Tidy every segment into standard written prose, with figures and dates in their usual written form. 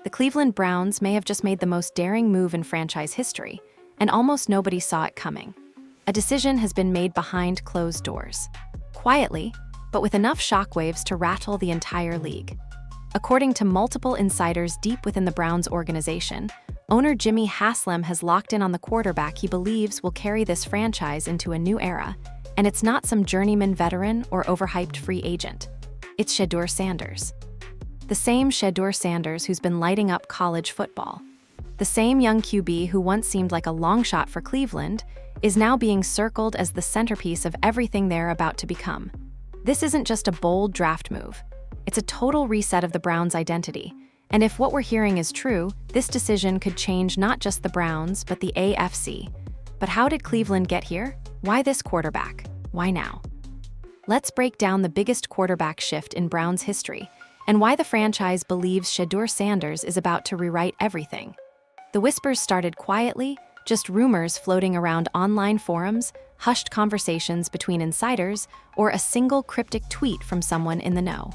The Cleveland Browns may have just made the most daring move in franchise history, and almost nobody saw it coming. A decision has been made behind closed doors. Quietly, but with enough shockwaves to rattle the entire league. According to multiple insiders deep within the Browns organization, owner Jimmy Haslam has locked in on the quarterback he believes will carry this franchise into a new era, and it's not some journeyman veteran or overhyped free agent. It's Shedeur Sanders. The same Shedeur Sanders who's been lighting up college football. The same young QB who once seemed like a long shot for Cleveland is now being circled as the centerpiece of everything they're about to become. This isn't just a bold draft move. It's a total reset of the Browns' identity. And if what we're hearing is true, this decision could change not just the Browns, but the AFC. But how did Cleveland get here? Why this quarterback? Why now? Let's break down the biggest quarterback shift in Browns history, and why the franchise believes Shedeur Sanders is about to rewrite everything. The whispers started quietly, just rumors floating around online forums, hushed conversations between insiders, or a single cryptic tweet from someone in the know.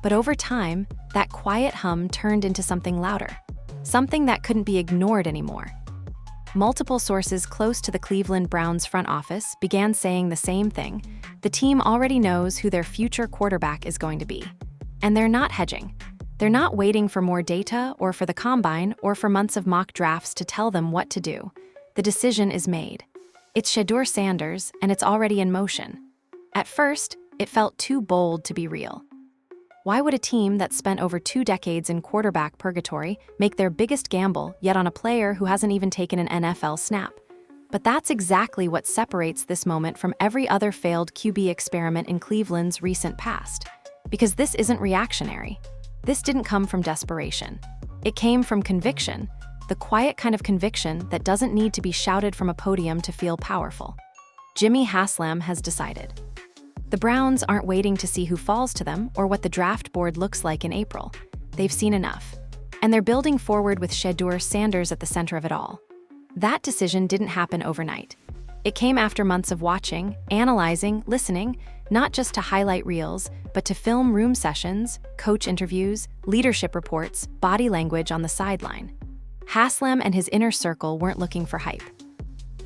But over time, that quiet hum turned into something louder, something that couldn't be ignored anymore. Multiple sources close to the Cleveland Browns front office began saying the same thing. The team already knows who their future quarterback is going to be. And they're not hedging. They're not waiting for more data or for the combine or for months of mock drafts to tell them what to do. The decision is made. It's Shedeur Sanders, and it's already in motion. At first, it felt too bold to be real. Why would a team that spent over 2 decades in quarterback purgatory make their biggest gamble yet on a player who hasn't even taken an NFL snap? But that's exactly what separates this moment from every other failed QB experiment in Cleveland's recent past. Because this isn't reactionary. This didn't come from desperation. It came from conviction, the quiet kind of conviction that doesn't need to be shouted from a podium to feel powerful. Jimmy Haslam has decided. The Browns aren't waiting to see who falls to them or what the draft board looks like in April. They've seen enough. And they're building forward with Shedeur Sanders at the center of it all. That decision didn't happen overnight. It came after months of watching, analyzing, listening, not just to highlight reels, but to film room sessions, coach interviews, leadership reports, body language on the sideline. Haslam and his inner circle weren't looking for hype.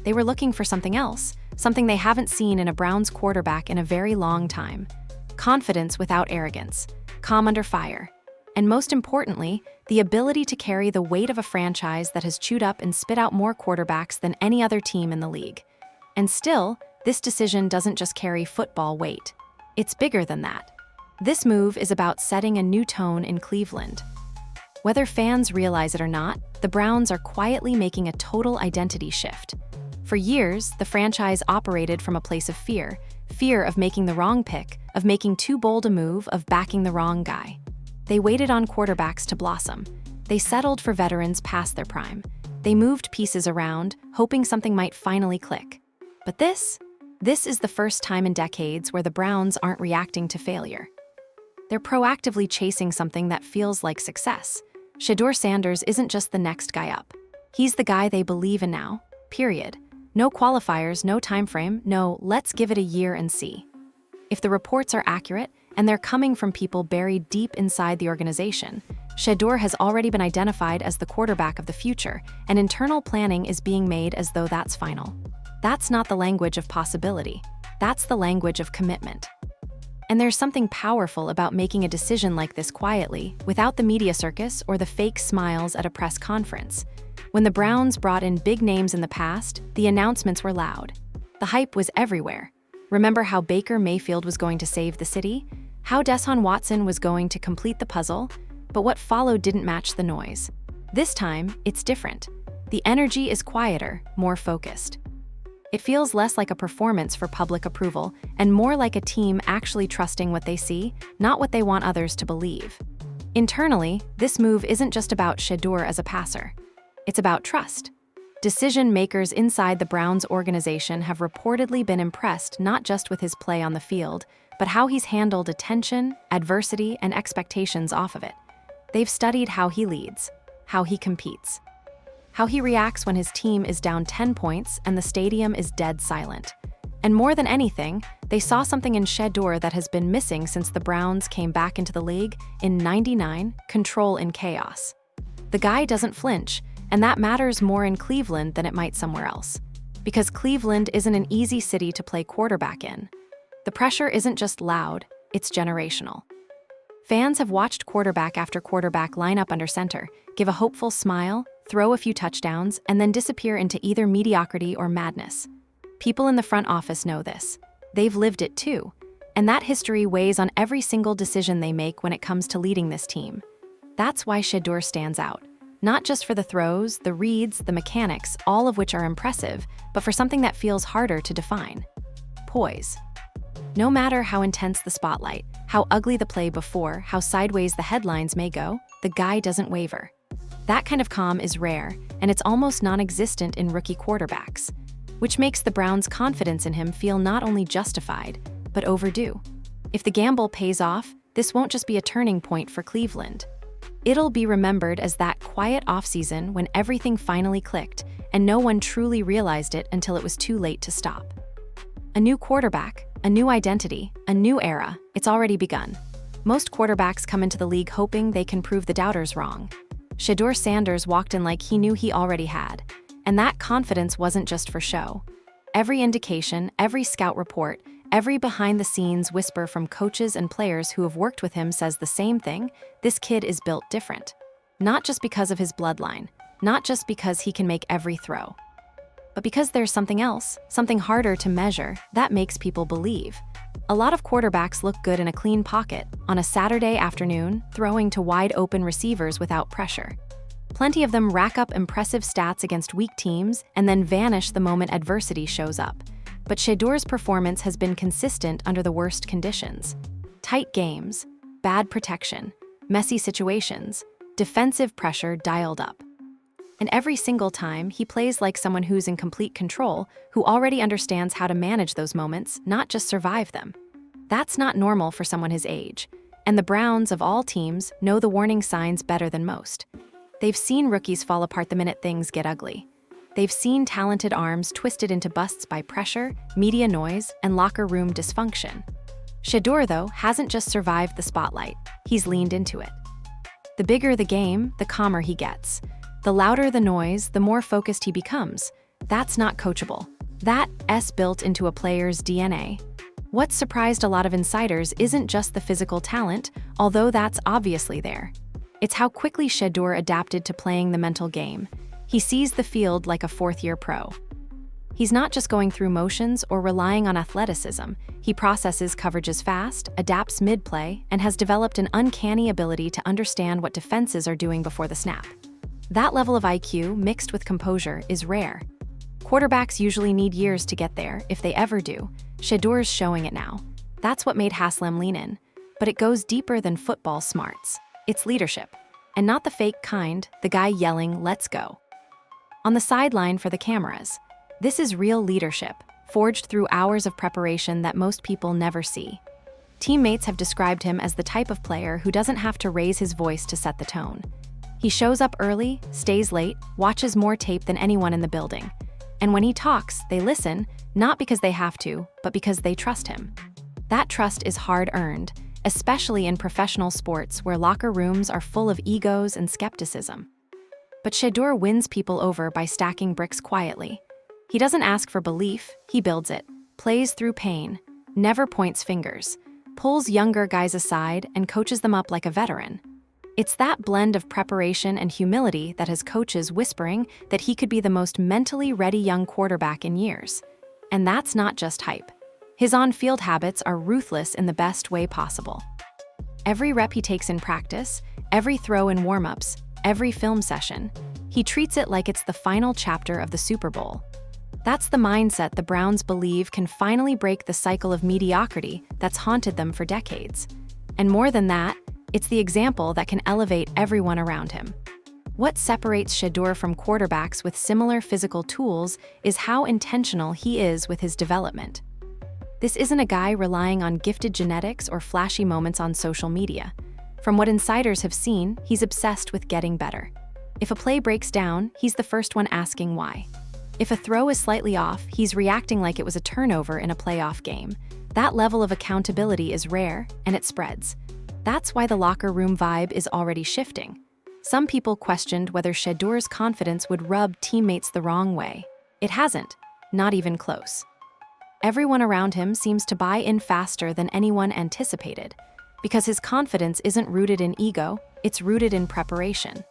They were looking for something else, something they haven't seen in a Browns quarterback in a very long time. Confidence without arrogance, calm under fire, and most importantly, the ability to carry the weight of a franchise that has chewed up and spit out more quarterbacks than any other team in the league. And still, this decision doesn't just carry football weight. It's bigger than that. This move is about setting a new tone in Cleveland. Whether fans realize it or not, the Browns are quietly making a total identity shift. For years, the franchise operated from a place of fear of making the wrong pick, of making too bold a move, of backing the wrong guy. They waited on quarterbacks to blossom. They settled for veterans past their prime. They moved pieces around, hoping something might finally click. But this is the first time in decades where the Browns aren't reacting to failure. They're proactively chasing something that feels like success. Shedeur Sanders isn't just the next guy up. He's the guy they believe in now, period. No qualifiers, no time frame, no, let's give it a year and see. If the reports are accurate, and they're coming from people buried deep inside the organization, Shedeur has already been identified as the quarterback of the future, and internal planning is being made as though that's final. That's not the language of possibility. That's the language of commitment. And there's something powerful about making a decision like this quietly, without the media circus or the fake smiles at a press conference. When the Browns brought in big names in the past, the announcements were loud. The hype was everywhere. Remember how Baker Mayfield was going to save the city? How Deshaun Watson was going to complete the puzzle? But what followed didn't match the noise. This time, it's different. The energy is quieter, more focused. It feels less like a performance for public approval and more like a team actually trusting what they see, not what they want others to believe. Internally, this move isn't just about Shedeur as a passer. It's about trust. Decision makers inside the Browns organization have reportedly been impressed not just with his play on the field, but how he's handled attention, adversity, and expectations off of it. They've studied how he leads, how he competes, how he reacts when his team is down 10 points and the stadium is dead silent. And more than anything, they saw something in Shedeur that has been missing since the Browns came back into the league in '99, control in chaos. The guy doesn't flinch, and that matters more in Cleveland than it might somewhere else. Because Cleveland isn't an easy city to play quarterback in. The pressure isn't just loud, it's generational. Fans have watched quarterback after quarterback line up under center, give a hopeful smile, throw a few touchdowns, and then disappear into either mediocrity or madness. People in the front office know this. They've lived it too. And that history weighs on every single decision they make when it comes to leading this team. That's why Shedeur stands out. Not just for the throws, the reads, the mechanics, all of which are impressive, but for something that feels harder to define. Poise. No matter how intense the spotlight, how ugly the play before, how sideways the headlines may go, the guy doesn't waver. That kind of calm is rare, and it's almost non-existent in rookie quarterbacks, which makes the Browns' confidence in him feel not only justified, but overdue. If the gamble pays off, this won't just be a turning point for Cleveland. It'll be remembered as that quiet offseason when everything finally clicked, and no one truly realized it until it was too late to stop. A new quarterback, a new identity, a new era, it's already begun. Most quarterbacks come into the league hoping they can prove the doubters wrong. Shedeur Sanders walked in like he knew he already had, and that confidence wasn't just for show. Every indication, every scout report, every behind-the-scenes whisper from coaches and players who have worked with him says the same thing: this kid is built different. Not just because of his bloodline, not just because he can make every throw, but because there's something else, something harder to measure, that makes people believe. A lot of quarterbacks look good in a clean pocket, on a Saturday afternoon, throwing to wide-open receivers without pressure. Plenty of them rack up impressive stats against weak teams and then vanish the moment adversity shows up. But Shedeur's performance has been consistent under the worst conditions. Tight games, bad protection, messy situations, defensive pressure dialed up. And every single time, he plays like someone who's in complete control, who already understands how to manage those moments, not just survive them. That's not normal for someone his age. And the Browns, of all teams, know the warning signs better than most. They've seen rookies fall apart the minute things get ugly. They've seen talented arms twisted into busts by pressure, media noise, and locker room dysfunction. Shedeur, though, hasn't just survived the spotlight, he's leaned into it. The bigger the game, the calmer he gets. The louder the noise, the more focused he becomes. That's not coachable. That's built into a player's DNA. What surprised a lot of insiders isn't just the physical talent, although that's obviously there. It's how quickly Shedeur adapted to playing the mental game. He sees the field like a fourth-year pro. He's not just going through motions or relying on athleticism. He processes coverages fast, adapts mid-play, and has developed an uncanny ability to understand what defenses are doing before the snap. That level of IQ, mixed with composure, is rare. Quarterbacks usually need years to get there, if they ever do. Shedeur's showing it now. That's what made Haslam lean in. But it goes deeper than football smarts. It's leadership. And not the fake kind, the guy yelling, "Let's go." On the sideline for the cameras. This is real leadership, forged through hours of preparation that most people never see. Teammates have described him as the type of player who doesn't have to raise his voice to set the tone. He shows up early, stays late, watches more tape than anyone in the building. And when he talks, they listen, not because they have to, but because they trust him. That trust is hard-earned, especially in professional sports where locker rooms are full of egos and skepticism. But Shedeur wins people over by stacking bricks quietly. He doesn't ask for belief, he builds it, plays through pain, never points fingers, pulls younger guys aside and coaches them up like a veteran. It's that blend of preparation and humility that has coaches whispering that he could be the most mentally ready young quarterback in years. And that's not just hype. His on-field habits are ruthless in the best way possible. Every rep he takes in practice, every throw in warm-ups, every film session, he treats it like it's the final chapter of the Super Bowl. That's the mindset the Browns believe can finally break the cycle of mediocrity that's haunted them for decades. And more than that, it's the example that can elevate everyone around him. What separates Shedeur from quarterbacks with similar physical tools is how intentional he is with his development. This isn't a guy relying on gifted genetics or flashy moments on social media. From what insiders have seen, he's obsessed with getting better. If a play breaks down, he's the first one asking why. If a throw is slightly off, he's reacting like it was a turnover in a playoff game. That level of accountability is rare, and it spreads. That's why the locker room vibe is already shifting. Some people questioned whether Shedeur's confidence would rub teammates the wrong way. It hasn't, not even close. Everyone around him seems to buy in faster than anyone anticipated, because his confidence isn't rooted in ego, it's rooted in preparation.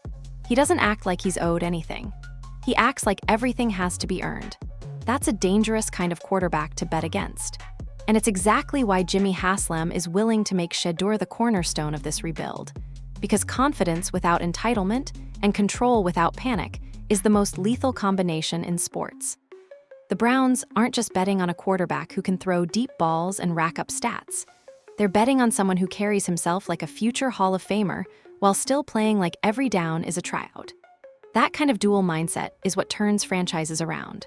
He doesn't act like he's owed anything. He acts like everything has to be earned. That's a dangerous kind of quarterback to bet against. And it's exactly why Jimmy Haslam is willing to make Shedeur the cornerstone of this rebuild. Because confidence without entitlement and control without panic is the most lethal combination in sports. The Browns aren't just betting on a quarterback who can throw deep balls and rack up stats. They're betting on someone who carries himself like a future Hall of Famer while still playing like every down is a tryout. That kind of dual mindset is what turns franchises around.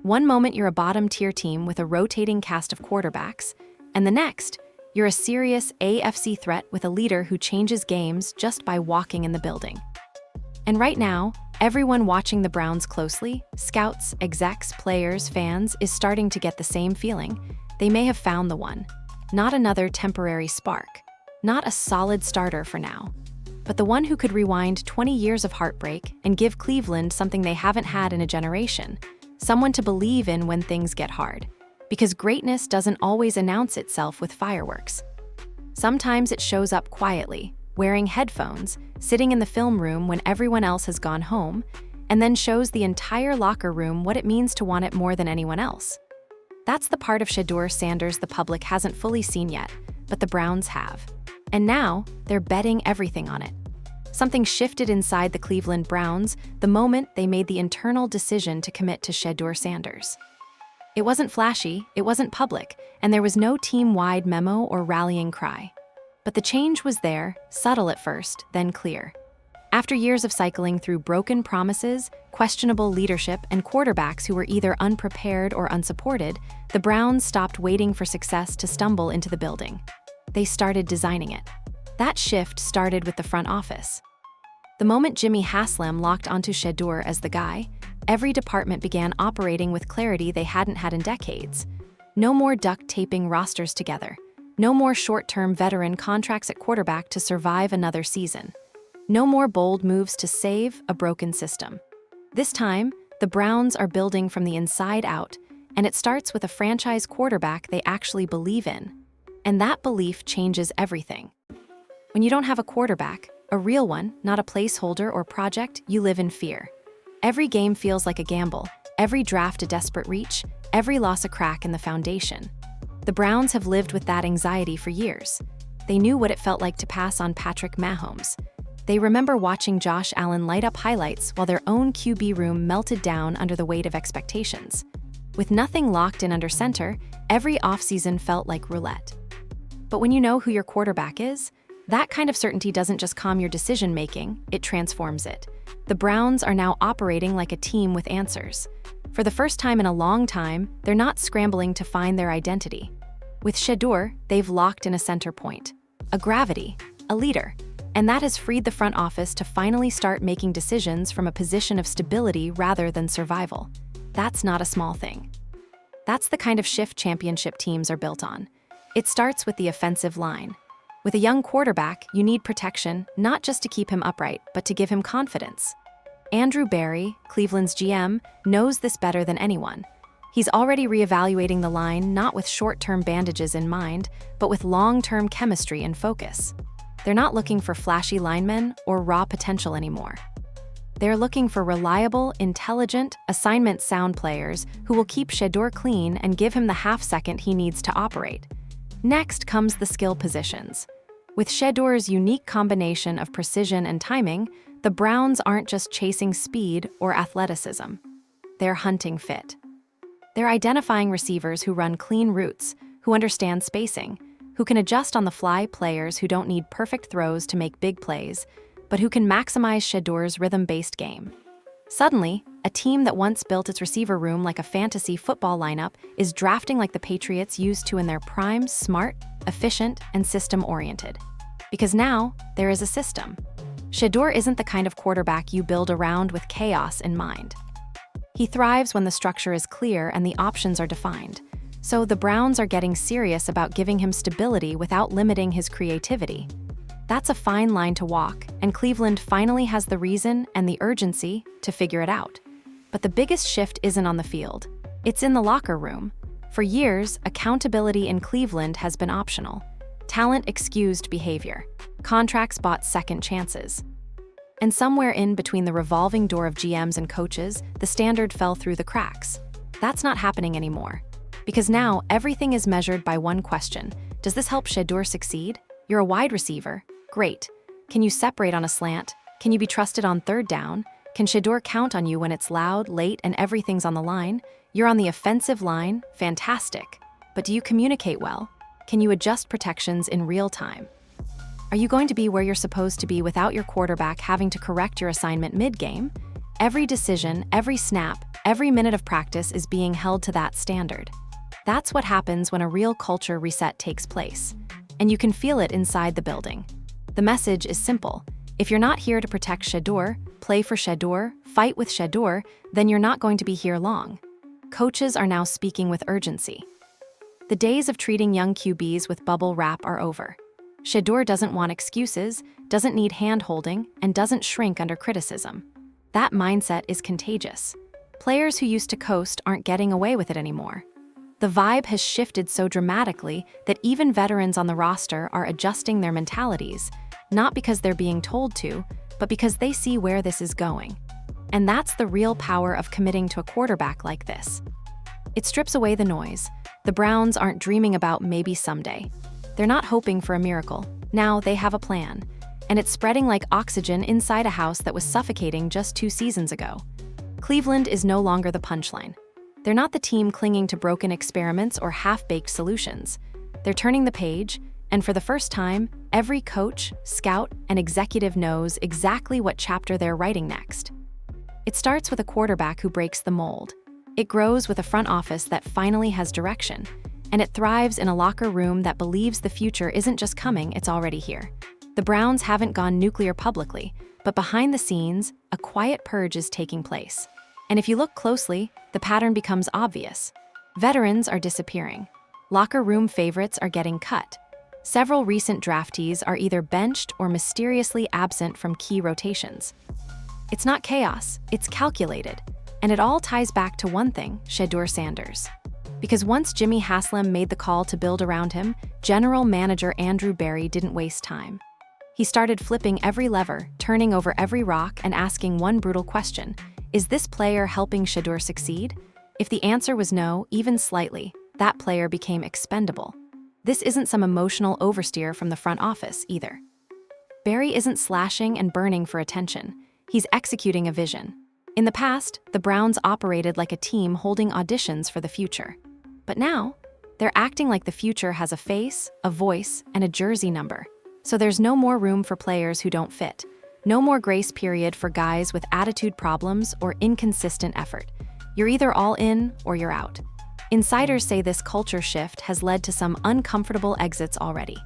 One moment you're a bottom-tier team with a rotating cast of quarterbacks, and the next, you're a serious AFC threat with a leader who changes games just by walking in the building. And right now, everyone watching the Browns closely, scouts, execs, players, fans, is starting to get the same feeling. They may have found the one. Not another temporary spark. Not a solid starter for now. But the one who could rewind 20 years of heartbreak and give Cleveland something they haven't had in a generation. Someone to believe in when things get hard. Because greatness doesn't always announce itself with fireworks. Sometimes it shows up quietly, wearing headphones, sitting in the film room when everyone else has gone home, and then shows the entire locker room what it means to want it more than anyone else. That's the part of Shedeur Sanders the public hasn't fully seen yet, but the Browns have. And now, they're betting everything on it. Something shifted inside the Cleveland Browns the moment they made the internal decision to commit to Shedeur Sanders. It wasn't flashy, it wasn't public, and there was no team-wide memo or rallying cry. But the change was there, subtle at first, then clear. After years of cycling through broken promises, questionable leadership, and quarterbacks who were either unprepared or unsupported, the Browns stopped waiting for success to stumble into the building. They started designing it. That shift started with the front office. The moment Jimmy Haslam locked onto Shedeur as the guy, every department began operating with clarity they hadn't had in decades. No more duct taping rosters together. No more short-term veteran contracts at quarterback to survive another season. No more bold moves to save a broken system. This time, the Browns are building from the inside out, and it starts with a franchise quarterback they actually believe in. And that belief changes everything. When you don't have a quarterback, a real one, not a placeholder or project, you live in fear. Every game feels like a gamble, every draft a desperate reach, every loss a crack in the foundation. The Browns have lived with that anxiety for years. They knew what it felt like to pass on Patrick Mahomes. They remember watching Josh Allen light up highlights while their own QB room melted down under the weight of expectations. With nothing locked in under center, every offseason felt like roulette. But when you know who your quarterback is, that kind of certainty doesn't just calm your decision-making, it transforms it. The Browns are now operating like a team with answers. For the first time in a long time, they're not scrambling to find their identity. With Shedeur, they've locked in a center point, a gravity, a leader, and that has freed the front office to finally start making decisions from a position of stability rather than survival. That's not a small thing. That's the kind of shift championship teams are built on. It starts with the offensive line. With a young quarterback, you need protection, not just to keep him upright, but to give him confidence. Andrew Berry, Cleveland's GM, knows this better than anyone. He's already reevaluating the line not with short-term bandages in mind, but with long-term chemistry and focus. They're not looking for flashy linemen or raw potential anymore. They're looking for reliable, intelligent, assignment-sound players who will keep Shedeur clean and give him the half-second he needs to operate. Next comes the skill positions. With Shedeur's unique combination of precision and timing, the Browns aren't just chasing speed or athleticism. They're hunting fit. They're identifying receivers who run clean routes, who understand spacing, who can adjust on the fly, players who don't need perfect throws to make big plays, but who can maximize Shedeur's rhythm-based game. Suddenly, a team that once built its receiver room like a fantasy football lineup is drafting like the Patriots used to in their prime, smart, efficient, and system-oriented. Because now, there is a system. Shedeur isn't the kind of quarterback you build around with chaos in mind. He thrives when the structure is clear and the options are defined. So the Browns are getting serious about giving him stability without limiting his creativity. That's a fine line to walk, and Cleveland finally has the reason and the urgency to figure it out. But the biggest shift isn't on the field. It's in the locker room. For years, accountability in Cleveland has been optional. Talent excused behavior. Contracts bought second chances. And somewhere in between the revolving door of GMs and coaches, the standard fell through the cracks. That's not happening anymore. Because now, everything is measured by one question. Does this help Shedeur succeed? You're a wide receiver. Great. Can you separate on a slant? Can you be trusted on third down? Can Shedeur count on you when it's loud, late, and everything's on the line? You're on the offensive line? Fantastic. But do you communicate well? Can you adjust protections in real time? Are you going to be where you're supposed to be without your quarterback having to correct your assignment mid-game? Every decision, every snap, every minute of practice is being held to that standard. That's what happens when a real culture reset takes place. And you can feel it inside the building. The message is simple. If you're not here to protect Shedeur, play for Shedeur, fight with Shedeur, then you're not going to be here long. Coaches are now speaking with urgency. The days of treating young QBs with bubble wrap are over. Shedeur doesn't want excuses, doesn't need hand-holding, and doesn't shrink under criticism. That mindset is contagious. Players who used to coast aren't getting away with it anymore. The vibe has shifted so dramatically that even veterans on the roster are adjusting their mentalities, not because they're being told to, but because they see where this is going. And that's the real power of committing to a quarterback like this. It strips away the noise. The Browns aren't dreaming about maybe someday. They're not hoping for a miracle. Now they have a plan. And it's spreading like oxygen inside a house that was suffocating just 2 seasons ago. Cleveland is no longer the punchline. They're not the team clinging to broken experiments or half-baked solutions. They're turning the page, and for the first time, every coach, scout, and executive knows exactly what chapter they're writing next. It starts with a quarterback who breaks the mold. It grows with a front office that finally has direction, and it thrives in a locker room that believes the future isn't just coming, it's already here. The Browns haven't gone nuclear publicly, but behind the scenes, a quiet purge is taking place. And if you look closely, the pattern becomes obvious. Veterans are disappearing. Locker room favorites are getting cut. Several recent draftees are either benched or mysteriously absent from key rotations. It's not chaos, it's calculated. And it all ties back to one thing, Shedeur Sanders. Because once Jimmy Haslam made the call to build around him, General Manager Andrew Berry didn't waste time. He started flipping every lever, turning over every rock, and asking one brutal question. Is this player helping Shedeur succeed? If the answer was no, even slightly, that player became expendable. This isn't some emotional oversteer from the front office, either. Berry isn't slashing and burning for attention. He's executing a vision. In the past, the Browns operated like a team holding auditions for the future. But now, they're acting like the future has a face, a voice, and a jersey number. So there's no more room for players who don't fit. No more grace period for guys with attitude problems or inconsistent effort. You're either all in or you're out. Insiders say this culture shift has led to some uncomfortable exits already.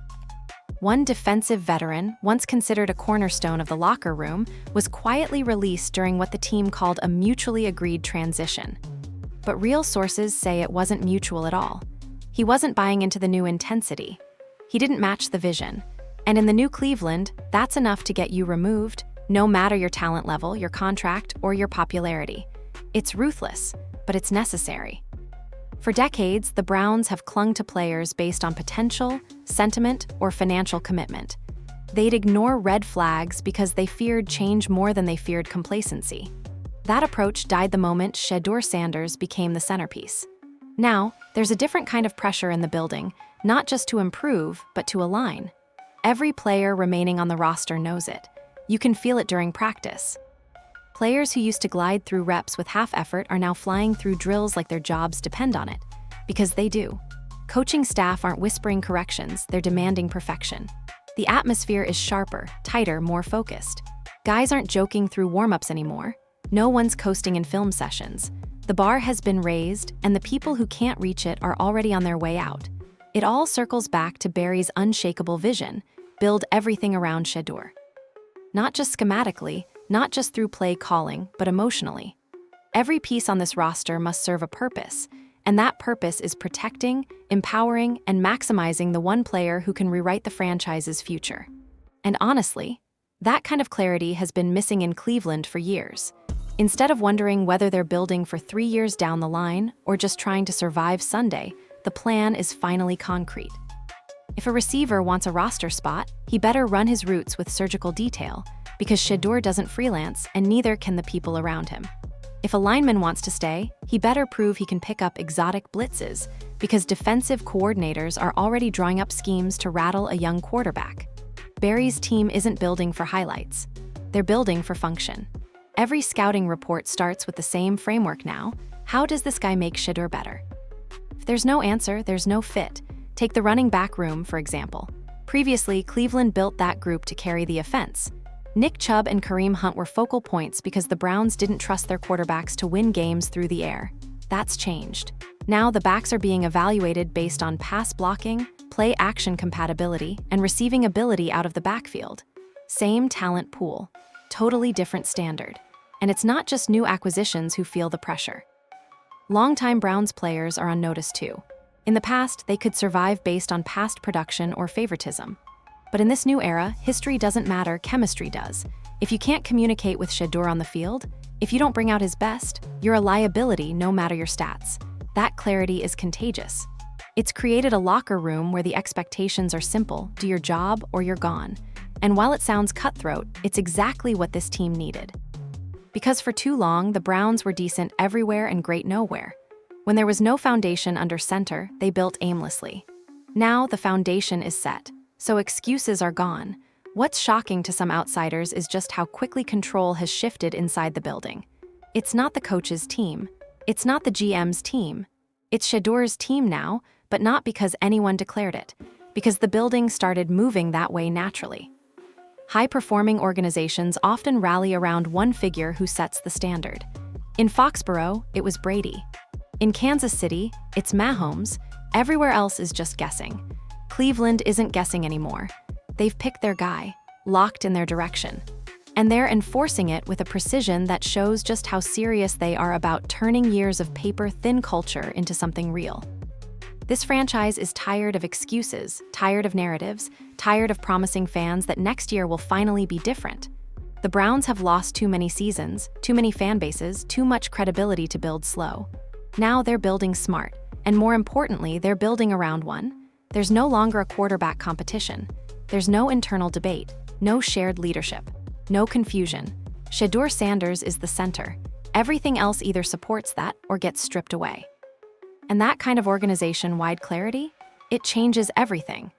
One defensive veteran, once considered a cornerstone of the locker room, was quietly released during what the team called a mutually agreed transition. But real sources say it wasn't mutual at all. He wasn't buying into the new intensity. He didn't match the vision. And in the new Cleveland, that's enough to get you removed, no matter your talent level, your contract, or your popularity. It's ruthless, but it's necessary. For decades, the Browns have clung to players based on potential, sentiment, or financial commitment. They'd ignore red flags because they feared change more than they feared complacency. That approach died the moment Shedeur Sanders became the centerpiece. Now, there's a different kind of pressure in the building, not just to improve, but to align. Every player remaining on the roster knows it. You can feel it during practice. Players who used to glide through reps with half effort are now flying through drills like their jobs depend on it. Because they do. Coaching staff aren't whispering corrections, they're demanding perfection. The atmosphere is sharper, tighter, more focused. Guys aren't joking through warm-ups anymore. No one's coasting in film sessions. The bar has been raised, and the people who can't reach it are already on their way out. It all circles back to Berry's unshakable vision: build everything around Shedeur. Not just schematically, not just through play calling, but emotionally. Every piece on this roster must serve a purpose, and that purpose is protecting, empowering, and maximizing the one player who can rewrite the franchise's future. And honestly, that kind of clarity has been missing in Cleveland for years. Instead of wondering whether they're building for 3 years down the line or just trying to survive Sunday, the plan is finally concrete. If a receiver wants a roster spot, he better run his routes with surgical detail, because Shedeur doesn't freelance and neither can the people around him. If a lineman wants to stay, he better prove he can pick up exotic blitzes, because defensive coordinators are already drawing up schemes to rattle a young quarterback. Barry's team isn't building for highlights. They're building for function. Every scouting report starts with the same framework now. How does this guy make Shedeur better? If there's no answer, there's no fit. Take the running back room, for example. Previously, Cleveland built that group to carry the offense. Nick Chubb and Kareem Hunt were focal points because the Browns didn't trust their quarterbacks to win games through the air. That's changed. Now the backs are being evaluated based on pass blocking, play-action compatibility, and receiving ability out of the backfield. Same talent pool, totally different standard. And it's not just new acquisitions who feel the pressure. Longtime Browns players are on notice too. In the past, they could survive based on past production or favoritism. But in this new era, history doesn't matter, chemistry does. If you can't communicate with Shedeur on the field, if you don't bring out his best, you're a liability no matter your stats. That clarity is contagious. It's created a locker room where the expectations are simple: do your job or you're gone. And while it sounds cutthroat, it's exactly what this team needed. Because for too long, the Browns were decent everywhere and great nowhere. When there was no foundation under center, they built aimlessly. Now the foundation is set, so excuses are gone. What's shocking to some outsiders is just how quickly control has shifted inside the building. It's not the coach's team. It's not the GM's team. It's Shedeur's team now, but not because anyone declared it, because the building started moving that way naturally. High-performing organizations often rally around one figure who sets the standard. In Foxborough, it was Brady. In Kansas City, it's Mahomes. Everywhere else is just guessing. Cleveland isn't guessing anymore. They've picked their guy, locked in their direction. And they're enforcing it with a precision that shows just how serious they are about turning years of paper-thin culture into something real. This franchise is tired of excuses, tired of narratives, tired of promising fans that next year will finally be different. The Browns have lost too many seasons, too many fan bases, too much credibility to build slow. Now they're building smart, and more importantly, they're building around one. There's no longer a quarterback competition. There's no internal debate, no shared leadership, no confusion. Shedeur Sanders is the center. Everything else either supports that or gets stripped away. And that kind of organization-wide clarity, it changes everything.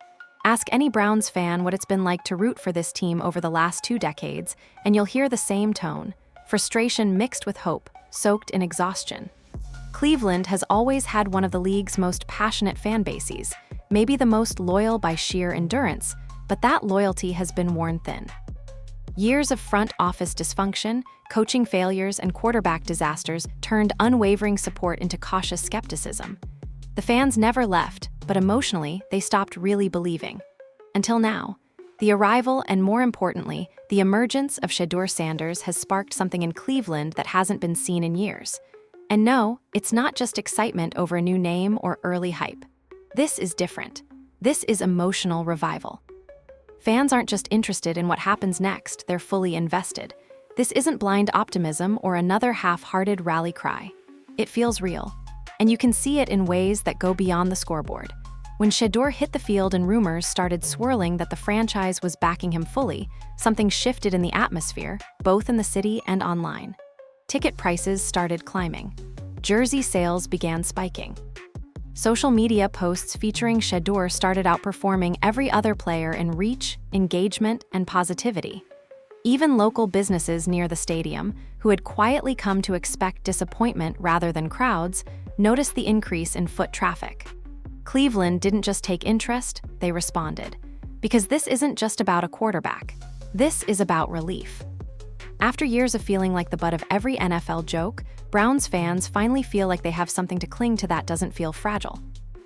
Ask any Browns fan what it's been like to root for this team over the last 2 decades, and you'll hear the same tone: frustration mixed with hope, soaked in exhaustion. Cleveland has always had one of the league's most passionate fan bases, maybe the most loyal by sheer endurance, but that loyalty has been worn thin. Years of front office dysfunction, coaching failures, and quarterback disasters turned unwavering support into cautious skepticism. The fans never left, but emotionally, they stopped really believing. Until now. The arrival and, more importantly, the emergence of Shedeur Sanders has sparked something in Cleveland that hasn't been seen in years. And no, it's not just excitement over a new name or early hype. This is different. This is emotional revival. Fans aren't just interested in what happens next, they're fully invested. This isn't blind optimism or another half-hearted rally cry. It feels real. And you can see it in ways that go beyond the scoreboard. When Shedeur hit the field and rumors started swirling that the franchise was backing him fully, something shifted in the atmosphere, both in the city and online. Ticket prices started climbing. Jersey sales began spiking. Social media posts featuring Shedeur started outperforming every other player in reach, engagement, and positivity. Even local businesses near the stadium, who had quietly come to expect disappointment rather than crowds, noticed the increase in foot traffic. Cleveland didn't just take interest, they responded. Because this isn't just about a quarterback. This is about relief. After years of feeling like the butt of every NFL joke, Browns fans finally feel like they have something to cling to that doesn't feel fragile.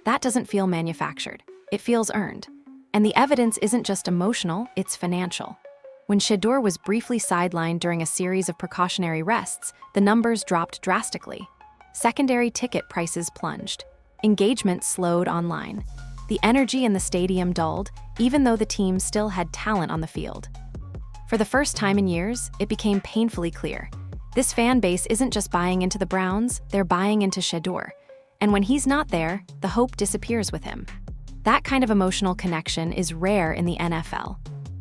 That doesn't feel manufactured. It feels earned. And the evidence isn't just emotional, it's financial. When Shedeur was briefly sidelined during a series of precautionary rests, the numbers dropped drastically. Secondary ticket prices plunged. Engagement slowed online. The energy in the stadium dulled, even though the team still had talent on the field. For the first time in years, it became painfully clear. This fan base isn't just buying into the Browns, they're buying into Shedeur. And when he's not there, the hope disappears with him. That kind of emotional connection is rare in the NFL.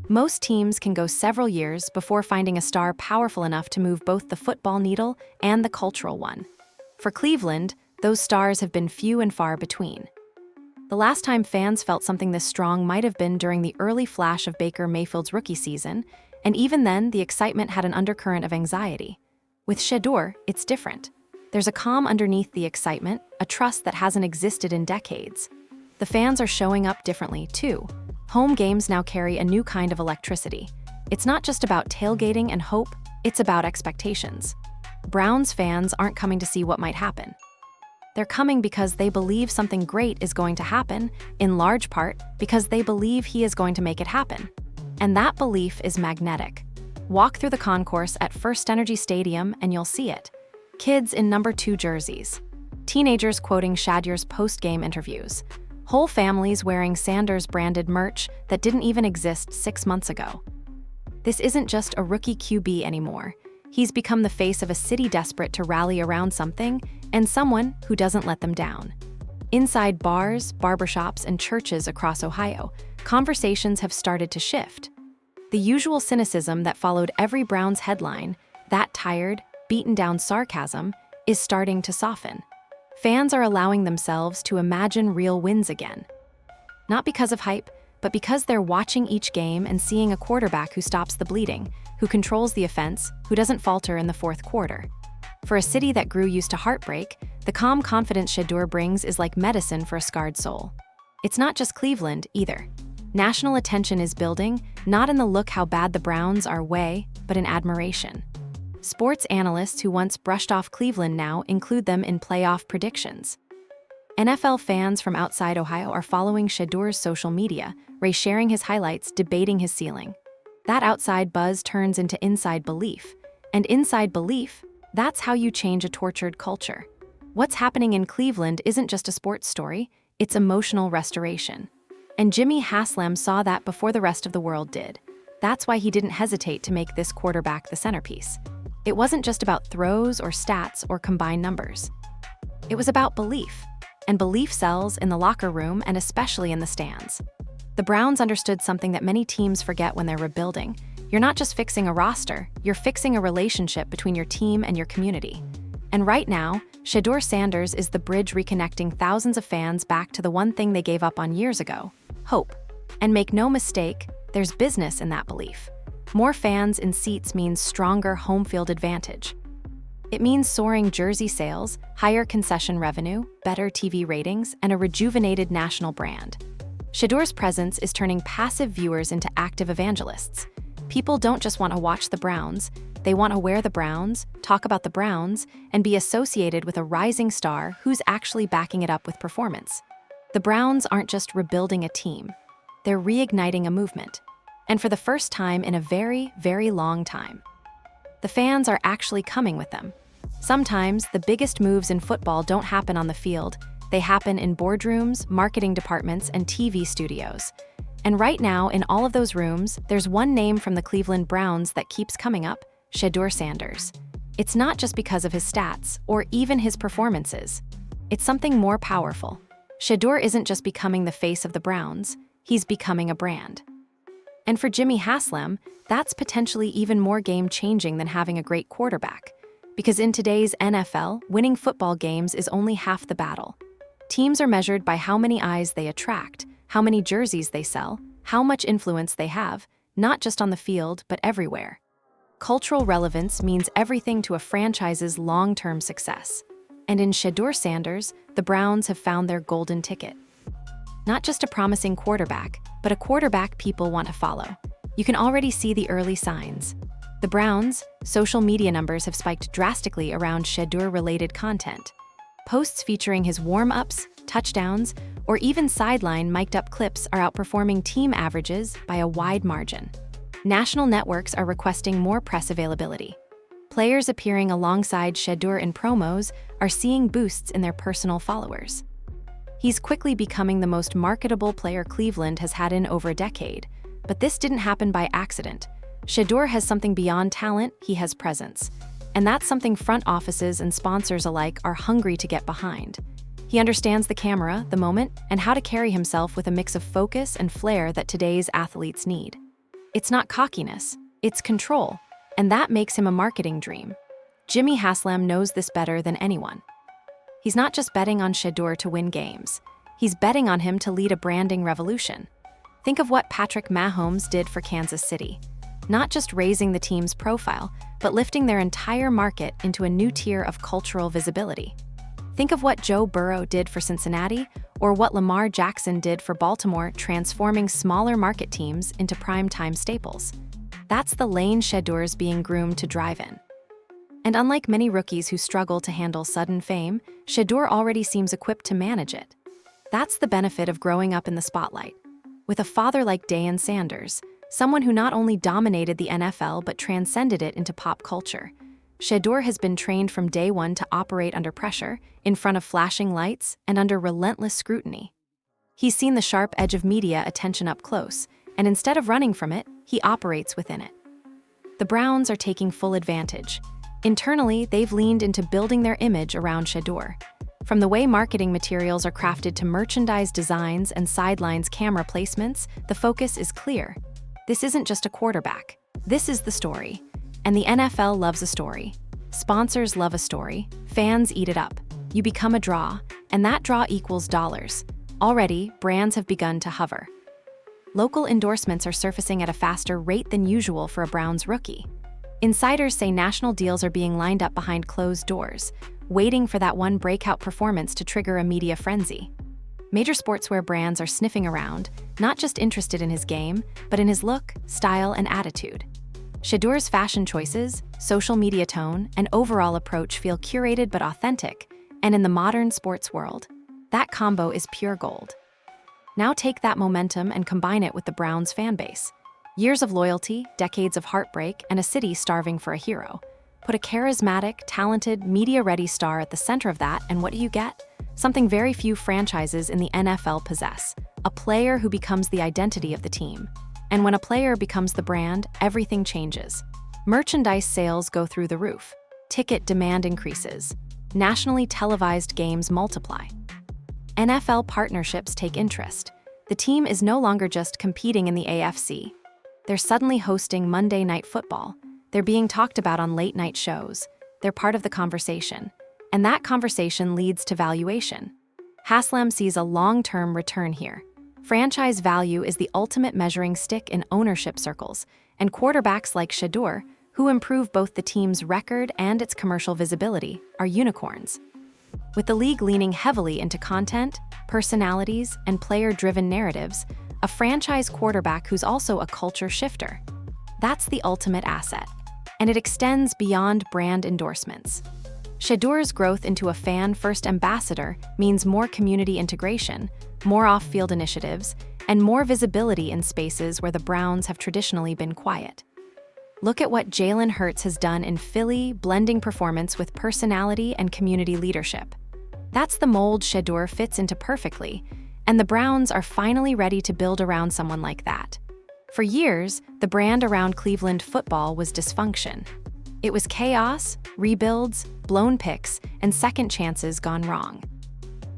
Most teams can go several years before finding a star powerful enough to move both the football needle and the cultural one. For Cleveland, those stars have been few and far between. The last time fans felt something this strong might have been during the early flash of Baker Mayfield's rookie season, and even then, the excitement had an undercurrent of anxiety. With Shedeur, it's different. There's a calm underneath the excitement, a trust that hasn't existed in decades. The fans are showing up differently, too. Home games now carry a new kind of electricity. It's not just about tailgating and hope, it's about expectations. Browns fans aren't coming to see what might happen. They're coming because they believe something great is going to happen, in large part because they believe he is going to make it happen. And that belief is magnetic. Walk through the concourse at First Energy Stadium and you'll see it. Kids in number 2 jerseys. Teenagers quoting Shedeur's post-game interviews. Whole families wearing Sanders-branded merch that didn't even exist 6 months ago. This isn't just a rookie QB anymore. He's become the face of a city desperate to rally around something and someone who doesn't let them down. Inside bars, barbershops, and churches across Ohio, conversations have started to shift. The usual cynicism that followed every Browns headline, that tired, beaten-down sarcasm, is starting to soften. Fans are allowing themselves to imagine real wins again. Not because of hype, but because they're watching each game and seeing a quarterback who stops the bleeding, who controls the offense, who doesn't falter in the fourth quarter. For a city that grew used to heartbreak, the calm confidence Shedeur brings is like medicine for a scarred soul. It's not just Cleveland, either. National attention is building, not in the look how bad the Browns are way, but in admiration. Sports analysts who once brushed off Cleveland now include them in playoff predictions. NFL fans from outside Ohio are following Shedeur's social media, sharing his highlights, debating his ceiling. That outside buzz turns into inside belief. And inside belief, that's how you change a tortured culture. What's happening in Cleveland isn't just a sports story, it's emotional restoration. And Jimmy Haslam saw that before the rest of the world did. That's why he didn't hesitate to make this quarterback the centerpiece. It wasn't just about throws or stats or combined numbers. It was about belief. And belief sells in the locker room and especially in the stands. The Browns understood something that many teams forget when they're rebuilding. You're not just fixing a roster, you're fixing a relationship between your team and your community. And right now, Shedeur Sanders is the bridge reconnecting thousands of fans back to the one thing they gave up on years ago: hope. And make no mistake, there's business in that belief. More fans in seats means stronger home field advantage. It means soaring jersey sales, higher concession revenue, better TV ratings, and a rejuvenated national brand. Shedeur's presence is turning passive viewers into active evangelists. People don't just want to watch the Browns, they want to wear the Browns, talk about the Browns, and be associated with a rising star who's actually backing it up with performance. The Browns aren't just rebuilding a team, they're reigniting a movement. And for the first time in a very, very long time. The fans are actually coming with them. Sometimes, the biggest moves in football don't happen on the field, they happen in boardrooms, marketing departments, and TV studios. And right now, in all of those rooms, there's one name from the Cleveland Browns that keeps coming up: Shedeur Sanders. It's not just because of his stats, or even his performances. It's something more powerful. Shedeur isn't just becoming the face of the Browns, he's becoming a brand. And for Jimmy Haslam, that's potentially even more game-changing than having a great quarterback. Because in today's NFL, winning football games is only half the battle. Teams are measured by how many eyes they attract, how many jerseys they sell, how much influence they have, not just on the field, but everywhere. Cultural relevance means everything to a franchise's long-term success. And in Shedeur Sanders, the Browns have found their golden ticket. Not just a promising quarterback, but a quarterback people want to follow. You can already see the early signs. The Browns' social media numbers have spiked drastically around Shedeur-related content. Posts featuring his warm-ups, touchdowns, or even sideline mic'd-up clips are outperforming team averages by a wide margin. National networks are requesting more press availability. Players appearing alongside Shedeur in promos are seeing boosts in their personal followers. He's quickly becoming the most marketable player Cleveland has had in over a decade. But this didn't happen by accident. Shedeur has something beyond talent, he has presence. And that's something front offices and sponsors alike are hungry to get behind. He understands the camera, the moment, and how to carry himself with a mix of focus and flair that today's athletes need. It's not cockiness, it's control, and that makes him a marketing dream. Jimmy Haslam knows this better than anyone. He's not just betting on Shedeur to win games. He's betting on him to lead a branding revolution. Think of what Patrick Mahomes did for Kansas City. Not just raising the team's profile, but lifting their entire market into a new tier of cultural visibility. Think of what Joe Burrow did for Cincinnati, or what Lamar Jackson did for Baltimore, transforming smaller market teams into primetime staples. That's the lane Shedeur's being groomed to drive in. And unlike many rookies who struggle to handle sudden fame, Shedeur already seems equipped to manage it. That's the benefit of growing up in the spotlight. With a father like Shedeur Sanders, someone who not only dominated the NFL but transcended it into pop culture, Shedeur has been trained from day one to operate under pressure, in front of flashing lights, and under relentless scrutiny. He's seen the sharp edge of media attention up close, and instead of running from it, he operates within it. The Browns are taking full advantage. Internally, they've leaned into building their image around Shedeur. From the way marketing materials are crafted to merchandise designs and sidelines camera placements, the focus is clear. This isn't just a quarterback. This is the story. And the NFL loves a story. Sponsors love a story. Fans eat it up. You become a draw, and that draw equals dollars. Already, brands have begun to hover. Local endorsements are surfacing at a faster rate than usual for a Browns rookie. Insiders say national deals are being lined up behind closed doors, waiting for that one breakout performance to trigger a media frenzy. Major sportswear brands are sniffing around, not just interested in his game, but in his look, style, and attitude. Shedeur's fashion choices, social media tone, and overall approach feel curated but authentic, and in the modern sports world, that combo is pure gold. Now take that momentum and combine it with the Browns fan base. Years of loyalty, decades of heartbreak, and a city starving for a hero. Put a charismatic, talented, media-ready star at the center of that, and what do you get? Something very few franchises in the NFL possess. A player who becomes the identity of the team. And when a player becomes the brand, everything changes. Merchandise sales go through the roof. Ticket demand increases. Nationally televised games multiply. NFL partnerships take interest. The team is no longer just competing in the AFC. They're suddenly hosting Monday Night Football. They're being talked about on late-night shows. They're part of the conversation. And that conversation leads to valuation. Haslam sees a long-term return here. Franchise value is the ultimate measuring stick in ownership circles, and quarterbacks like Shedeur, who improve both the team's record and its commercial visibility, are unicorns. With the league leaning heavily into content, personalities, and player-driven narratives, a franchise quarterback who's also a culture shifter. That's the ultimate asset, and it extends beyond brand endorsements. Shedeur's growth into a fan-first ambassador means more community integration, more off-field initiatives, and more visibility in spaces where the Browns have traditionally been quiet. Look at what Jalen Hurts has done in Philly, blending performance with personality and community leadership. That's the mold Shedeur fits into perfectly, and the Browns are finally ready to build around someone like that. For years, the brand around Cleveland football was dysfunction. It was chaos, rebuilds, blown picks, and second chances gone wrong.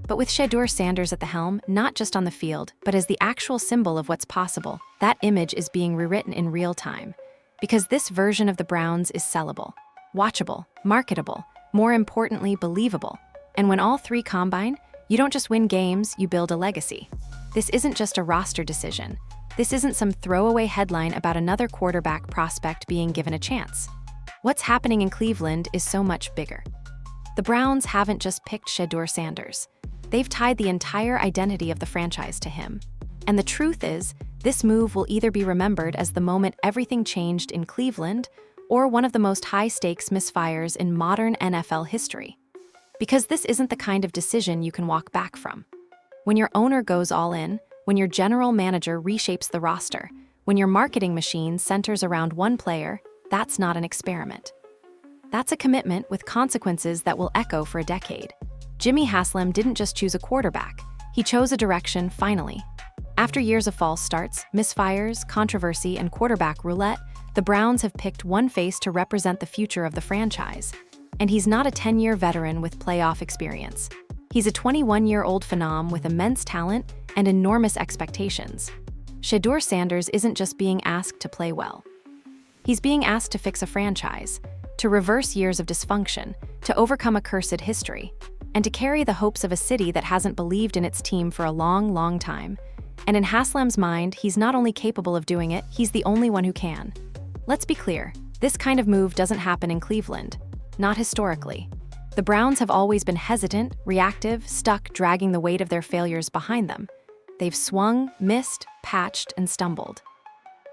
But with Shedeur Sanders at the helm, not just on the field, but as the actual symbol of what's possible, that image is being rewritten in real time. Because this version of the Browns is sellable, watchable, marketable, more importantly, believable. And when all three combine, you don't just win games, you build a legacy. This isn't just a roster decision. This isn't some throwaway headline about another quarterback prospect being given a chance. What's happening in Cleveland is so much bigger. The Browns haven't just picked Shedeur Sanders. They've tied the entire identity of the franchise to him. And the truth is, this move will either be remembered as the moment everything changed in Cleveland, or one of the most high-stakes misfires in modern NFL history. Because this isn't the kind of decision you can walk back from. When your owner goes all in, when your general manager reshapes the roster, when your marketing machine centers around one player, that's not an experiment. That's a commitment with consequences that will echo for a decade. Jimmy Haslam didn't just choose a quarterback. He chose a direction, finally. After years of false starts, misfires, controversy, and quarterback roulette, the Browns have picked one face to represent the future of the franchise. And he's not a 10-year veteran with playoff experience. He's a 21-year-old phenom with immense talent and enormous expectations. Shedeur Sanders isn't just being asked to play well. He's being asked to fix a franchise, to reverse years of dysfunction, to overcome a cursed history, and to carry the hopes of a city that hasn't believed in its team for a long, long time. And in Haslam's mind, he's not only capable of doing it, he's the only one who can. Let's be clear, this kind of move doesn't happen in Cleveland. Not historically. The Browns have always been hesitant, reactive, stuck, dragging the weight of their failures behind them. They've swung, missed, patched, and stumbled.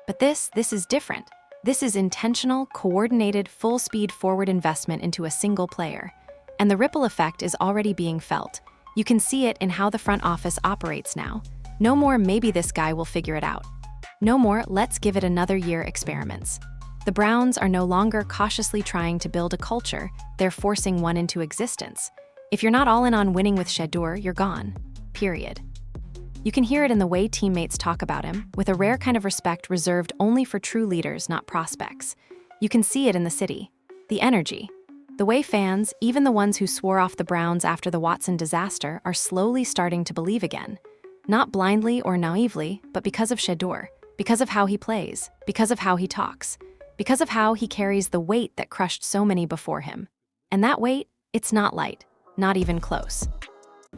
But this is different. This is intentional, coordinated, full-speed forward investment into a single player. And the ripple effect is already being felt. You can see it in how the front office operates now. No more maybe this guy will figure it out. No more let's give it another year experiments. The Browns are no longer cautiously trying to build a culture, they're forcing one into existence. If you're not all in on winning with Shedeur, you're gone. Period. You can hear it in the way teammates talk about him, with a rare kind of respect reserved only for true leaders, not prospects. You can see it in the city. The energy. The way fans, even the ones who swore off the Browns after the Watson disaster, are slowly starting to believe again. Not blindly or naively, but because of Shedeur, because of how he plays, because of how he talks, because of how he carries the weight that crushed so many before him. And that weight, it's not light, not even close.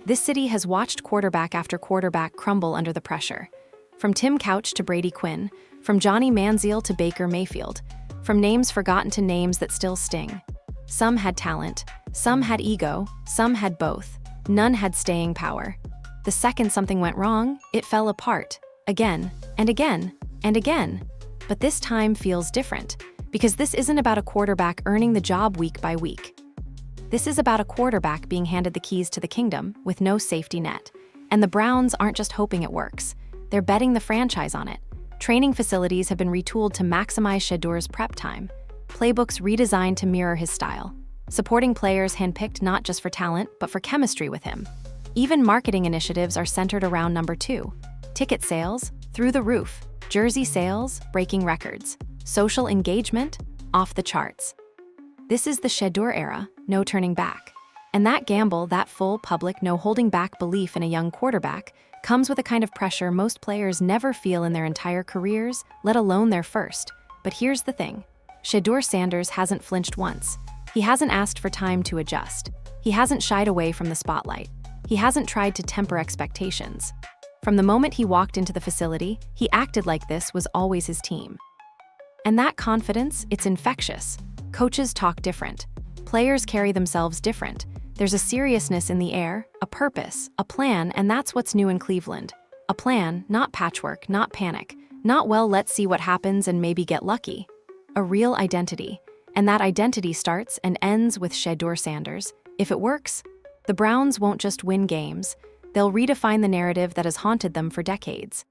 This city has watched quarterback after quarterback crumble under the pressure. From Tim Couch to Brady Quinn, from Johnny Manziel to Baker Mayfield, from names forgotten to names that still sting. Some had talent, some had ego, some had both. None had staying power. The second something went wrong, it fell apart. Again, and again, and again. But this time feels different, because this isn't about a quarterback earning the job week by week. This is about a quarterback being handed the keys to the kingdom with no safety net. And the Browns aren't just hoping it works. They're betting the franchise on it. Training facilities have been retooled to maximize Shedeur's prep time. Playbooks redesigned to mirror his style. Supporting players handpicked not just for talent, but for chemistry with him. Even marketing initiatives are centered around number 2. Ticket sales, through the roof. Jersey sales, breaking records. Social engagement, off the charts. This is the Shedeur era, no turning back. And that gamble, that full public, no holding back belief in a young quarterback, comes with a kind of pressure most players never feel in their entire careers, let alone their first. But here's the thing. Shedeur Sanders hasn't flinched once. He hasn't asked for time to adjust. He hasn't shied away from the spotlight. He hasn't tried to temper expectations. From the moment he walked into the facility, he acted like this was always his team. And that confidence, it's infectious. Coaches talk different. Players carry themselves different. There's a seriousness in the air, a purpose, a plan, and that's what's new in Cleveland. A plan, not patchwork, not panic, not well, let's see what happens and maybe get lucky. A real identity. And that identity starts and ends with Shedeur Sanders. If it works, the Browns won't just win games. They'll redefine the narrative that has haunted them for decades.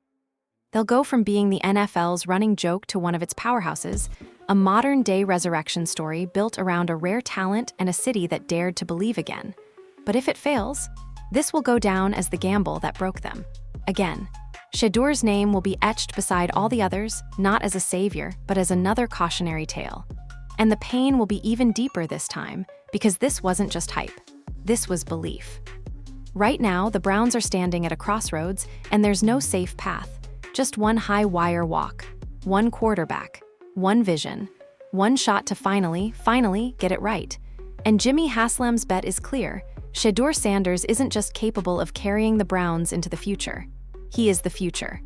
They'll go from being the NFL's running joke to one of its powerhouses, a modern-day resurrection story built around a rare talent and a city that dared to believe again. But if it fails, this will go down as the gamble that broke them. Again, Shedeur's name will be etched beside all the others, not as a savior, but as another cautionary tale. And the pain will be even deeper this time, because this wasn't just hype. This was belief. Right now, the Browns are standing at a crossroads, and there's no safe path. Just one high-wire walk, one quarterback, one vision, one shot to finally get it right. And Jimmy Haslam's bet is clear. Shedeur Sanders isn't just capable of carrying the Browns into the future. He is the future.